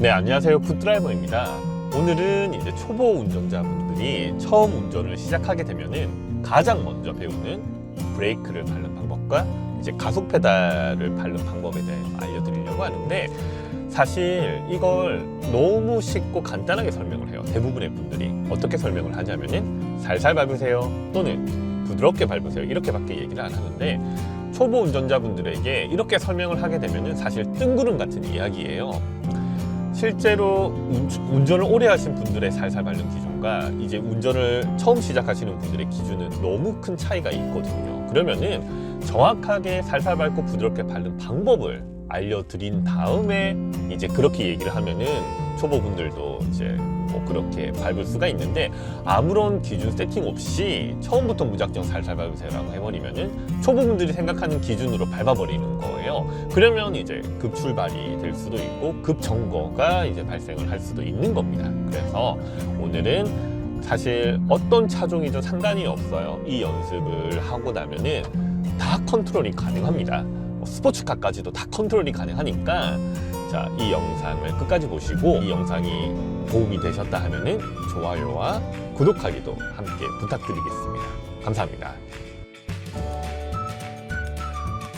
네, 안녕하세요. 풋드라이버입니다. 오늘은 이제 초보 운전자분들이 처음 운전을 시작하게 되면은 가장 먼저 배우는 브레이크를 밟는 방법과 이제 가속 페달을 밟는 방법에 대해서 알려드리려고 하는데, 사실 이걸 너무 쉽고 간단하게 설명을 해요. 대부분의 분들이 어떻게 설명을 하냐면은 살살 밟으세요 또는 부드럽게 밟으세요 이렇게밖에 얘기를 안 하는데, 초보 운전자분들에게 이렇게 설명을 하게 되면은 사실 뜬구름 같은 이야기예요. 실제로 운전을 오래 하신 분들의 살살 밟는 기준과 이제 운전을 처음 시작하시는 분들의 기준은 너무 큰 차이가 있거든요. 그러면은 정확하게 살살 밟고 부드럽게 밟는 방법을 알려드린 다음에 이제 그렇게 얘기를 하면은 초보분들도 이제 뭐 그렇게 밟을 수가 있는데, 아무런 기준 세팅 없이 처음부터 무작정 살살 밟으세요라고 해버리면은 초보분들이 생각하는 기준으로 밟아버리는 거예요. 그러면 이제 급출발이 될 수도 있고 급정거가 이제 발생을 할 수도 있는 겁니다. 그래서 오늘은 사실 어떤 차종이든 상관이 없어요. 이 연습을 하고 나면은 다 컨트롤이 가능합니다. 스포츠카까지도 다 컨트롤이 가능하니까, 자, 이 영상을 끝까지 보시고 이 영상이 도움이 되셨다 하면은 좋아요와 구독하기도 함께 부탁드리겠습니다. 감사합니다.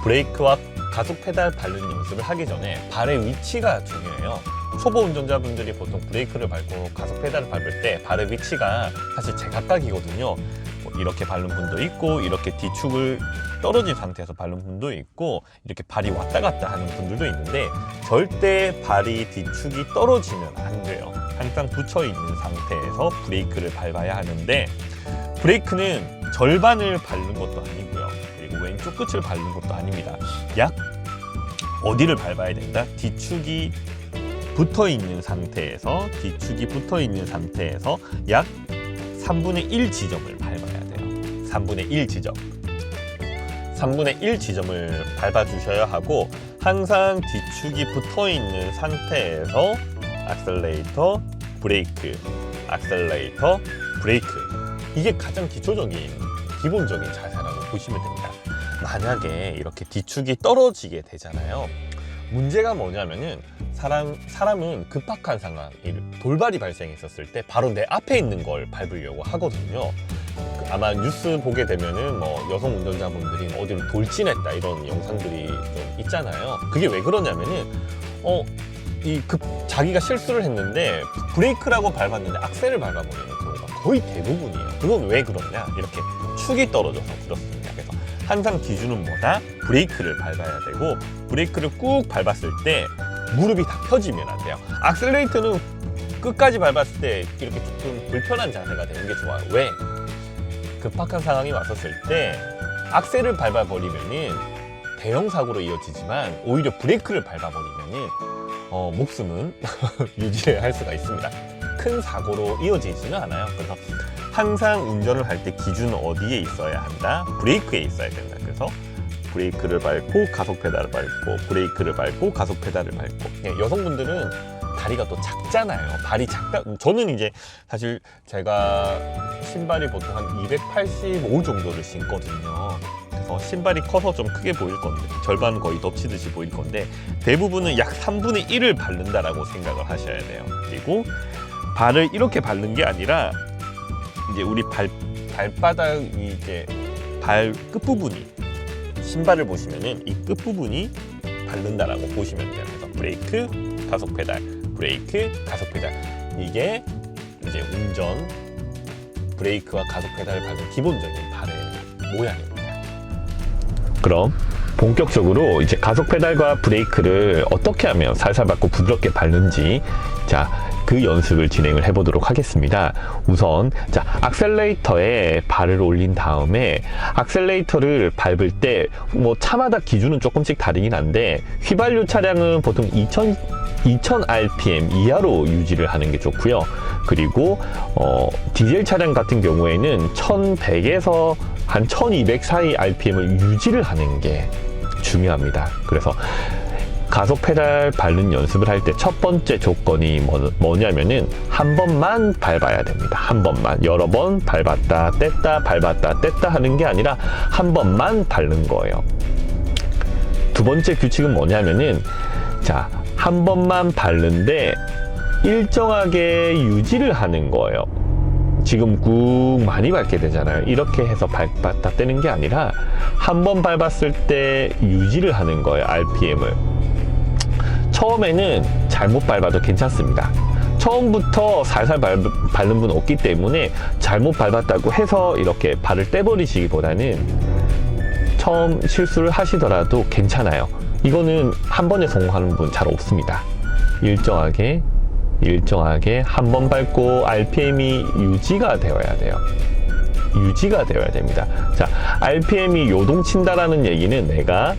브레이크와 가속 페달 밟는 연습을 하기 전에 발의 위치가 중요해요. 초보 운전자분들이 보통 브레이크를 밟고 가속 페달을 밟을 때 발의 위치가 사실 제각각이거든요. 이렇게 밟는 분도 있고, 이렇게 뒤축을 떨어진 상태에서 밟는 분도 있고, 이렇게 발이 왔다 갔다 하는 분들도 있는데, 절대 발이 뒤축이 떨어지면 안 돼요. 항상 붙여 있는 상태에서 브레이크를 밟아야 하는데, 브레이크는 절반을 밟는 것도 아니고요, 그리고 왼쪽 끝을 밟는 것도 아닙니다. 약 어디를 밟아야 된다? 뒤축이 붙어 있는 상태에서 약 3분의 1 지점을 밟아야 돼요. 3분의 1 지점. 3분의 1 지점을 밟아주셔야 하고, 항상 뒤축이 붙어 있는 상태에서 악셀레이터, 브레이크, 악셀레이터, 브레이크. 이게 가장 기초적인, 기본적인 자세라고 보시면 됩니다. 만약에 이렇게 뒤축이 떨어지게 되잖아요. 문제가 뭐냐면은 사람은 급박한 상황, 돌발이 발생했었을 때 바로 내 앞에 있는 걸 밟으려고 하거든요. 아마 뉴스 보게 되면은 뭐 여성 운전자분들이 어디로 돌진했다 이런 영상들이 좀 있잖아요. 그게 왜 그러냐면은 자기가 실수를 했는데 브레이크라고 밟았는데 악셀을 밟아버리는 경우가 거의 대부분이에요. 그건 왜 그러냐? 이렇게 축이 떨어져서 그렇습니다. 그래서 항상 기준은 뭐다? 브레이크를 밟아야 되고, 브레이크를 꾹 밟았을 때 무릎이 다 펴지면 안 돼요. 악셀레이터는 끝까지 밟았을 때 이렇게 조금 불편한 자세가 되는 게 좋아요. 왜? 급박한 상황이 왔었을 때 악셀을 밟아버리면은 대형 사고로 이어지지만, 오히려 브레이크를 밟아버리면은 목숨은 유지를 할 수가 있습니다. 큰 사고로 이어지지는 않아요. 그래서 항상 운전을 할 때 기준은 어디에 있어야 한다? 브레이크에 있어야 된다. 그래서 브레이크를 밟고 가속 페달을 밟고, 브레이크를 밟고 가속 페달을 밟고. 여성분들은 다리가 또 작잖아요. 발이 작다. 저는 이제 사실 제가 신발이 보통 한 285 정도를 신거든요. 그래서 신발이 커서 좀 크게 보일 건데, 절반 거의 덮치듯이 보일 건데, 대부분은 약 3분의 1을 밟는다라고 생각을 하셔야 돼요. 그리고 발을 이렇게 밟는 게 아니라, 이제 우리 발바닥이 이제 발 끝부분이, 신발을 보시면은 이 끝부분이 밟는다라고 보시면 돼요. 그래서 브레이크, 가속 페달, 브레이크, 가속 페달. 이게 이제 운전 브레이크와 가속 페달을 밟는 기본적인 발의 모양입니다. 그럼 본격적으로 이제 가속 페달과 브레이크를 어떻게 하면 살살 밟고 부드럽게 밟는지, 그 연습을 진행을 해보도록 하겠습니다. 우선 악셀레이터에 발을 올린 다음에, 악셀레이터를 밟을 때 뭐 차마다 기준은 조금씩 다르긴 한데, 휘발유 차량은 보통 2000 RPM 이하로 유지를 하는 게 좋고요. 그리고 디젤 차량 같은 경우에는 1100에서 한 1200 사이 RPM을 유지를 하는 게 중요합니다. 그래서 가속 페달 밟는 연습을 할 때 첫 번째 조건이 뭐냐면은 한 번만 밟아야 됩니다. 한 번만. 여러 번 밟았다 뗐다 밟았다 뗐다 하는 게 아니라 한 번만 밟는 거예요. 두 번째 규칙은 뭐냐면은 한 번만 밟는데 일정하게 유지를 하는 거예요. 지금 꾹 많이 밟게 되잖아요. 이렇게 해서 밟았다 떼는 게 아니라 한 번 밟았을 때 유지를 하는 거예요. RPM을. 처음에는 잘못 밟아도 괜찮습니다. 처음부터 살살 밟는 분 없기 때문에 잘못 밟았다고 해서 이렇게 발을 떼버리시기보다는 처음 실수를 하시더라도 괜찮아요. 이거는 한 번에 성공하는 분 잘 없습니다. 일정하게 한 번 밟고 RPM이 유지가 되어야 돼요. 유지가 되어야 됩니다. 자, RPM이 요동친다라는 얘기는 내가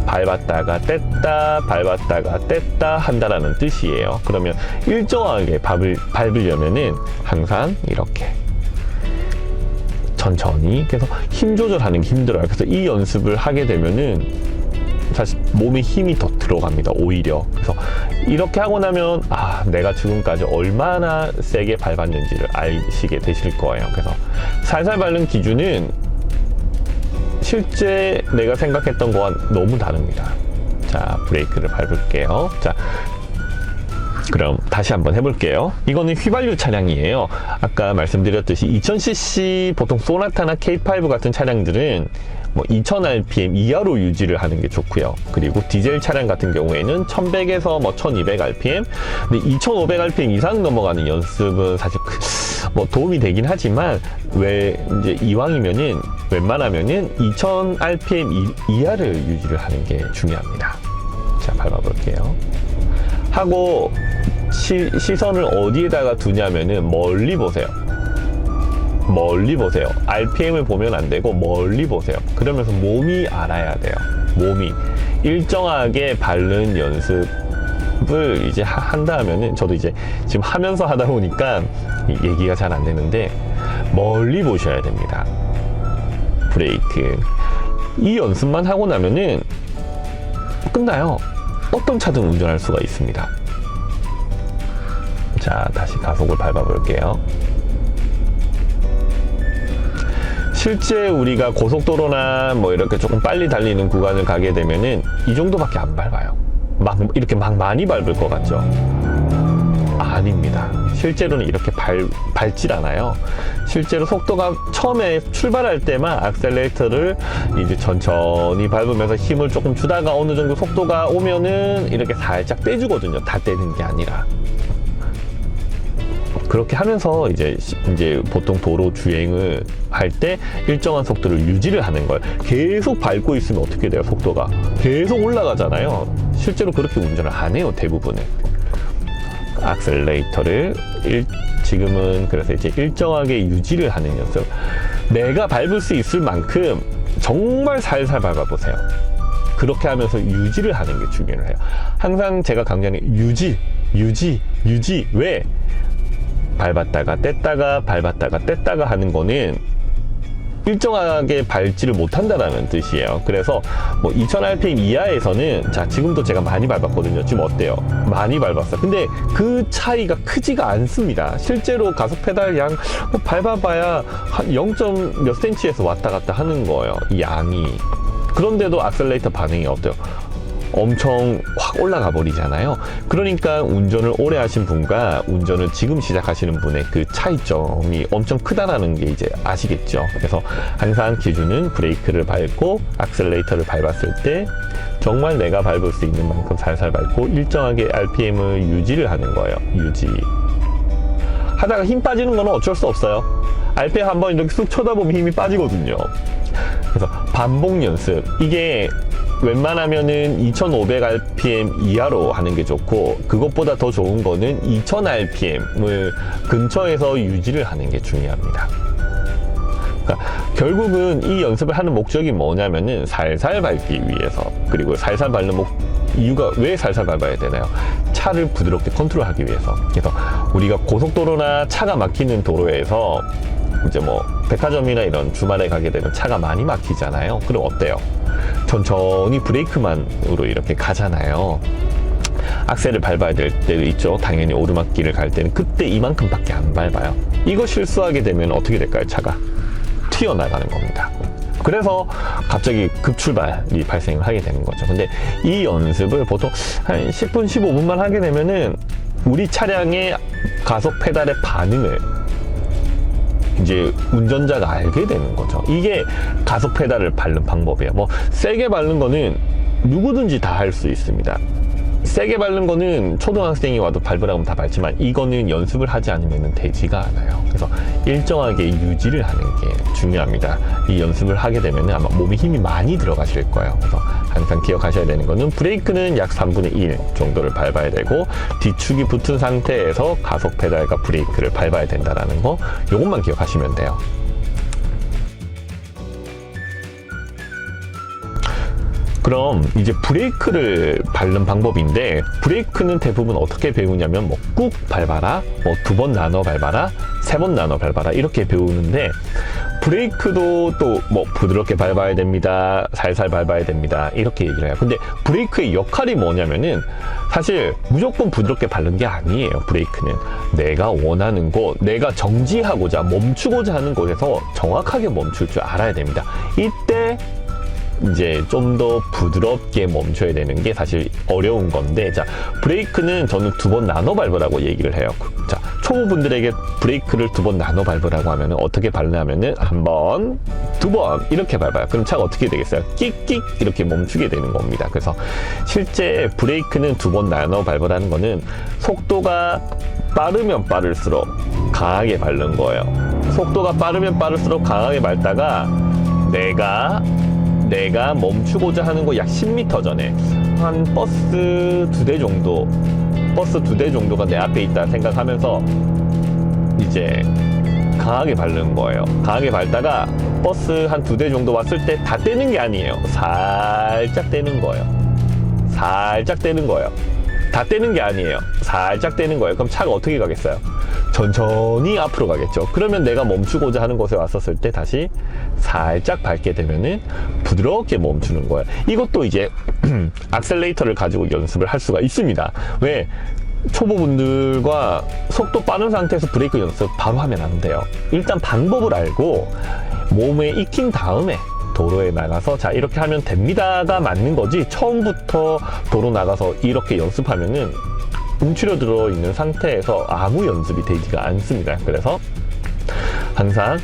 밟았다가 뗐다 한다라는 뜻이에요. 그러면 일정하게 밟으려면은 항상 이렇게 천천히 계속 힘 조절하는 게 힘들어요. 그래서 이 연습을 하게 되면은 사실 몸에 힘이 더 들어갑니다. 오히려. 그래서 이렇게 하고 나면 내가 지금까지 얼마나 세게 밟았는지를 아시게 되실 거예요. 그래서 살살 밟는 기준은 실제 내가 생각했던 거와 너무 다릅니다. 자, 브레이크를 밟을게요. 자, 그럼 다시 한번 해볼게요. 이거는 휘발유 차량이에요. 아까 말씀드렸듯이 2000cc 보통 소나타나 K5 같은 차량들은 2000rpm 이하로 유지를 하는 게 좋고요. 그리고 디젤 차량 같은 경우에는 1100에서 1200rpm, 근데 2500rpm 이상 넘어가는 연습은 사실 도움이 되긴 하지만 이제 이왕이면은 웬만하면은 2000rpm 이하를 유지를 하는 게 중요합니다. 자, 밟아볼게요. 하고 시선을 어디에다가 두냐면은 멀리 보세요. RPM을 보면 안 되고 멀리 보세요. 그러면서 몸이 알아야 돼요. 몸이 일정하게 밟는 연습을 이제 한다 하면은, 저도 이제 지금 하면서 하다 보니까 얘기가 잘 안 되는데, 멀리 보셔야 됩니다. 브레이크. 이 연습만 하고 나면은 끝나요. 어떤 차든 운전할 수가 있습니다. 자, 다시 가속을 밟아볼게요. 실제 우리가 고속도로나 이렇게 조금 빨리 달리는 구간을 가게 되면은 이 정도밖에 안 밟아요. 이렇게 많이 밟을 것 같죠? 아닙니다. 실제로는 이렇게 밟질 않아요. 실제로 속도가 처음에 출발할 때만 악셀레이터를 이제 천천히 밟으면서 힘을 조금 주다가 어느 정도 속도가 오면은 이렇게 살짝 떼주거든요. 다 떼는 게 아니라. 그렇게 하면서 이제 보통 도로 주행을 할 때 일정한 속도를 유지를 하는 거예요. 계속 밟고 있으면 어떻게 돼요? 속도가 계속 올라가잖아요. 실제로 그렇게 운전을 안 해요, 대부분은. 악셀레이터를 지금은 그래서 이제 일정하게 유지를 하는 연습. 내가 밟을 수 있을 만큼 정말 살살 밟아보세요. 그렇게 하면서 유지를 하는 게 중요해요. 항상 제가 강조하는 유지. 왜? 밟았다가 뗐다가 하는 거는 일정하게 밟지를 못한다라는 뜻이에요. 그래서 2000rpm 이하에서는, 자, 지금도 제가 많이 밟았거든요. 지금 어때요? 많이 밟았어요. 근데 그 차이가 크지가 않습니다. 실제로 가속 페달 양 밟아봐야 한 0. 몇 cm에서 왔다 갔다 하는 거예요, 이 양이. 그런데도 악셀레이터 반응이 어때요? 엄청 확 올라가 버리잖아요. 그러니까 운전을 오래 하신 분과 운전을 지금 시작하시는 분의 그 차이점이 엄청 크다라는 게 이제 아시겠죠. 그래서 항상 기준은 브레이크를 밟고 악셀레이터를 밟았을 때 정말 내가 밟을 수 있는 만큼 살살 밟고 일정하게 RPM을 유지를 하는 거예요. 유지. 하다가 힘 빠지는 건 어쩔 수 없어요. RPM 한번 이렇게 쑥 쳐다보면 힘이 빠지거든요. 그래서 반복 연습. 이게 웬만하면은 2500rpm 이하로 하는 게 좋고, 그것보다 더 좋은 거는 2000rpm을 근처에서 유지를 하는 게 중요합니다. 그러니까 결국은 이 연습을 하는 목적이 뭐냐면은 살살 밟기 위해서, 그리고 살살 밟는 이유가 왜 살살 밟아야 되나요? 차를 부드럽게 컨트롤하기 위해서. 그래서 우리가 고속도로나 차가 막히는 도로에서 이제 백화점이나 이런 주말에 가게 되면 차가 많이 막히잖아요. 그럼 어때요? 천천히 브레이크만으로 이렇게 가잖아요. 악셀을 밟아야 될 때도 있죠. 당연히 오르막길을 갈 때는 그때 이만큼밖에 안 밟아요. 이거 실수하게 되면 어떻게 될까요? 차가 튀어나가는 겁니다. 그래서 갑자기 급출발이 발생을 하게 되는 거죠. 근데 이 연습을 보통 한 10분, 15분만 하게 되면은 우리 차량의 가속 페달의 반응을 이제 운전자가 알게 되는 거죠. 이게 가속 페달을 밟는 방법이에요. 뭐 세게 밟는 거는 누구든지 다 할 수 있습니다. 세게 밟는 거는 초등학생이 와도 밟으라고 하면 다 밟지만 이거는 연습을 하지 않으면 되지가 않아요. 그래서 일정하게 유지를 하는 게 중요합니다. 이 연습을 하게 되면 아마 몸에 힘이 많이 들어가실 거예요. 그래서 항상 기억하셔야 되는 거는 브레이크는 약 3분의 1 정도를 밟아야 되고 뒤축이 붙은 상태에서 가속 페달과 브레이크를 밟아야 된다는 거, 요것만 기억하시면 돼요. 그럼 이제 브레이크를 밟는 방법인데, 브레이크는 대부분 어떻게 배우냐면 뭐 꾹 밟아라, 뭐 2번 나눠 밟아라, 3번 나눠 밟아라 이렇게 배우는데, 브레이크도 또 뭐 부드럽게 밟아야 됩니다, 살살 밟아야 됩니다 이렇게 얘기를 해요. 근데 브레이크의 역할이 뭐냐면은 사실 무조건 부드럽게 밟는 게 아니에요. 브레이크는 내가 원하는 곳, 내가 정지하고자 멈추고자 하는 곳에서 정확하게 멈출 줄 알아야 됩니다. 이때 이제 좀 더 부드럽게 멈춰야 되는 게 사실 어려운 건데, 자, 브레이크는 저는 2번 나눠 밟으라고 얘기를 해요. 자, 초보분들에게 브레이크를 2번 나눠 밟으라고 하면 어떻게 밟냐면은 1번, 2번 이렇게 밟아요. 그럼 차가 어떻게 되겠어요? 끽끽 이렇게 멈추게 되는 겁니다. 그래서 실제 브레이크는 2번 나눠 밟으라는 거는 속도가 빠르면 빠를수록 강하게 밟는 거예요. 속도가 빠르면 빠를수록 강하게 밟다가 내가 멈추고자 하는 거 약 10m 전에 한 버스 2대 정도가 내 앞에 있다 생각하면서 이제 강하게 밟는 거예요. 강하게 밟다가 버스 한 2대 정도 왔을 때 다 떼는 게 아니에요. 살짝 떼는 거예요. 살짝 떼는 거예요. 다 떼는 게 아니에요. 살짝 떼는 거예요. 그럼 차가 어떻게 가겠어요? 천천히 앞으로 가겠죠. 그러면 내가 멈추고자 하는 곳에 왔었을 때 다시 살짝 밟게 되면은 부드럽게 멈추는 거예요. 이것도 이제 악셀레이터를 가지고 연습을 할 수가 있습니다. 왜? 초보분들과 속도 빠른 상태에서 브레이크 연습 바로 하면 안 돼요. 일단 방법을 알고 몸에 익힌 다음에 도로에 나가서 자 이렇게 하면 됩니다가 맞는 거지, 처음부터 도로 나가서 이렇게 연습하면은 움츠려 들어 있는 상태에서 아무 연습이 되지가 않습니다. 그래서 항상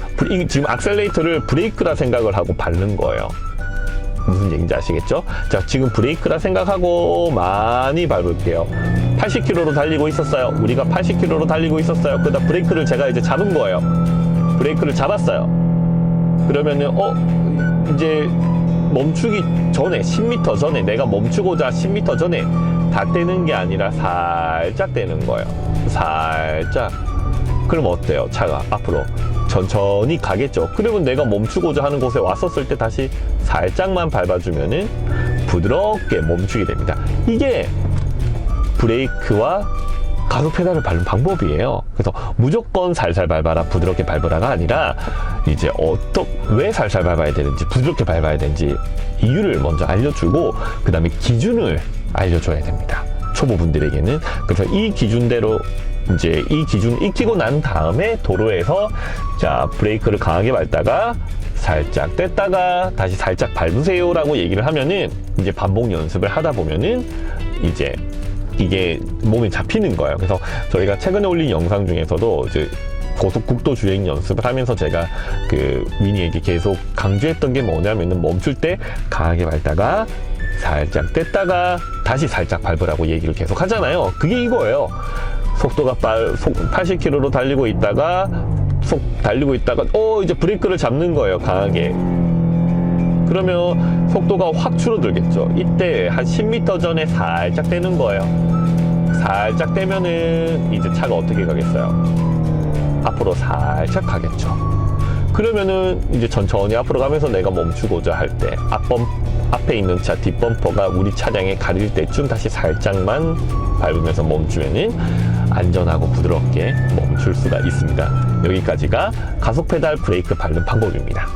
지금 악셀레이터를 브레이크라 생각을 하고 밟는 거예요. 무슨 얘기인지 아시겠죠? 자, 지금 브레이크라 생각하고 많이 밟을게요. 80km로 달리고 있었어요. 우리가 80km로 달리고 있었어요. 그러다 브레이크를 제가 이제 잡은 거예요. 브레이크를 잡았어요. 그러면은 이제 멈추기 전에 10m 전에, 내가 멈추고자 10m 전에 다 떼는 게 아니라 살짝 떼는 거예요. 살짝. 그럼 어때요? 차가 앞으로 천천히 가겠죠. 그러면 내가 멈추고자 하는 곳에 왔었을 때 다시 살짝만 밟아주면은 부드럽게 멈추게 됩니다. 이게 브레이크와 가속 페달을 밟는 방법이에요. 그래서 무조건 살살 밟아라, 부드럽게 밟으라가 아니라 이제 왜 살살 밟아야 되는지, 부드럽게 밟아야 되는지 이유를 먼저 알려주고 그 다음에 기준을 알려줘야 됩니다. 초보분들에게는. 그래서 이 기준대로 이제 이 기준을 익히고 난 다음에 도로에서 자 브레이크를 강하게 밟다가 살짝 뗐다가 다시 살짝 밟으세요 라고 얘기를 하면은 이제 반복 연습을 하다 보면은 이제 이게 몸에 잡히는 거예요. 그래서 저희가 최근에 올린 영상 중에서도 이제 고속국도 주행 연습을 하면서 제가 그 미니에게 계속 강조했던 게 뭐냐면은 멈출 때 강하게 밟다가 살짝 뗐다가 다시 살짝 밟으라고 얘기를 계속 하잖아요. 그게 이거예요. 속도가 80km로 달리고 있다가 이제 브레이크를 잡는 거예요. 강하게. 그러면 속도가 확 줄어들겠죠. 이때 한 10m 전에 살짝 떼는 거예요. 살짝 떼면은 이제 차가 어떻게 가겠어요? 앞으로 살짝 가겠죠. 그러면은 이제 천천히 앞으로 가면서 내가 멈추고자 할 때 앞에 있는 차 뒷범퍼가 우리 차량에 가릴 때쯤 다시 살짝만 밟으면서 멈추면은 안전하고 부드럽게 멈출 수가 있습니다. 여기까지가 가속 페달 브레이크 밟는 방법입니다.